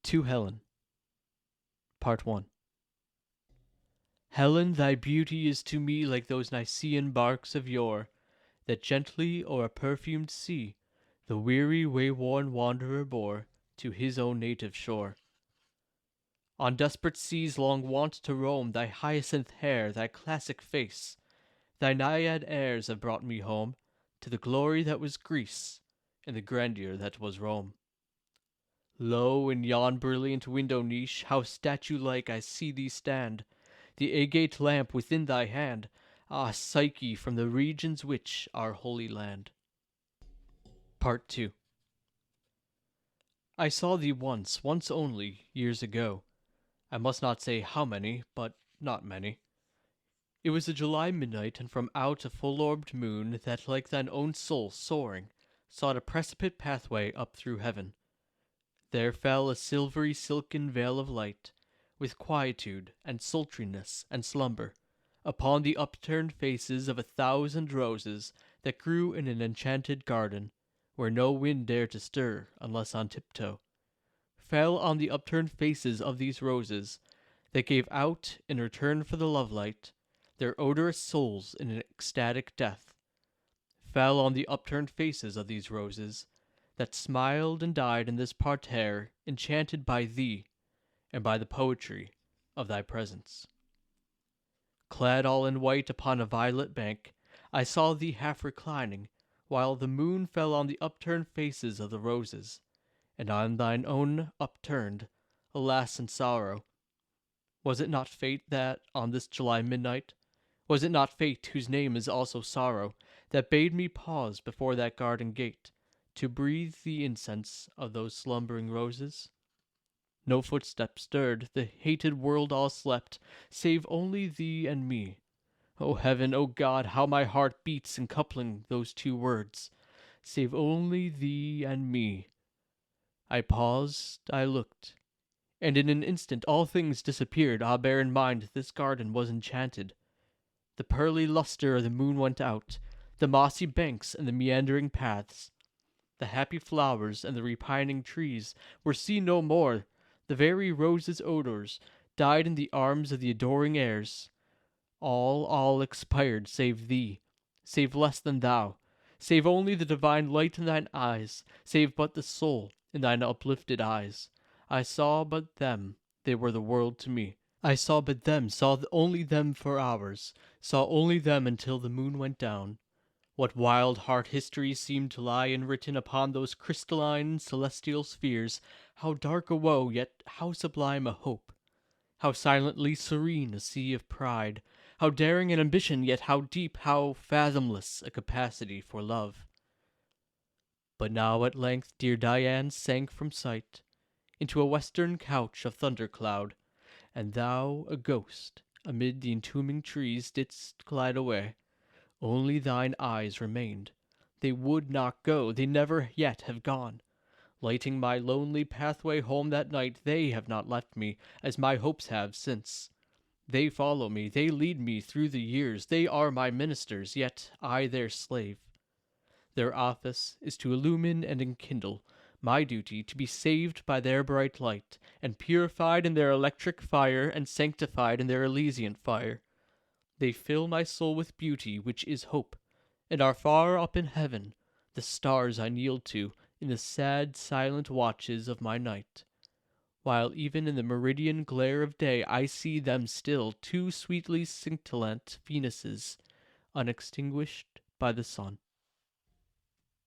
To Helen. Part 1. Helen, thy beauty is to me like those Nicean barks of yore, that gently o'er a perfumed sea the weary wayworn wanderer bore to his own native shore. On desperate seas long wont to roam, thy hyacinth hair, thy classic face, thy naiad airs have brought me home to the glory that was Greece and the grandeur that was Rome. Lo, in yon brilliant window niche, how statue-like I see thee stand, the agate lamp within thy hand, ah, Psyche, from the regions which are Holy Land. Part 2. I saw thee once only, years ago. I must not say how many, but not many. It was a July midnight, and from out a full-orbed moon that, like thine own soul soaring, sought a precipitate pathway up through heaven. There fell a silvery silken veil of light, with quietude and sultriness and slumber, upon the upturned faces of 1,000 roses that grew in an enchanted garden, where no wind dared to stir unless on tiptoe. Fell on the upturned faces of these roses, that gave out, in return for the lovelight, their odorous souls in an ecstatic death. Fell on the upturned faces of these roses, that smiled and died in this parterre, enchanted by thee, and by the poetry of thy presence. Clad all in white upon a violet bank, I saw thee half reclining, while the moon fell on the upturned faces of the roses, and on thine own upturned, alas and sorrow. Was it not fate that, on this July midnight, was it not fate, whose name is also sorrow, that bade me pause before that garden gate, to breathe the incense of those slumbering roses? No footstep stirred, the hated world all slept, save only thee and me. O heaven, O God, how my heart beats in coupling those two words, save only thee and me. I paused, I looked, and in an instant all things disappeared. Ah, bear in mind, this garden was enchanted. The pearly luster of the moon went out, the mossy banks and the meandering paths, the happy flowers and the repining trees were seen no more. The very roses' odors died in the arms of the adoring airs. All expired, save thee, save less than thou, save only the divine light in thine eyes, save but the soul in thine uplifted eyes. I saw but them, they were the world to me. I saw but them, saw only them for hours, saw only them until the moon went down. What wild heart histories seemed to lie enwritten upon those crystalline celestial spheres! How dark a woe, yet how sublime a hope! How silently serene a sea of pride! How daring an ambition, yet how deep, how fathomless a capacity for love! But now at length dear Diane sank from sight into a western couch of thundercloud, and thou, a ghost, amid the entombing trees didst glide away. Only thine eyes remained. They would not go, they never yet have gone. Lighting my lonely pathway home that night, they have not left me, as my hopes have since. They follow me, they lead me through the years, they are my ministers, yet I their slave. Their office is to illumine and enkindle, my duty to be saved by their bright light, and purified in their electric fire, and sanctified in their Elysian fire. They fill my soul with beauty, which is hope, and are far up in heaven, the stars I kneel to in the sad, silent watches of my night, while even in the meridian glare of day I see them still, two sweetly scintillant Venuses, unextinguished by the sun.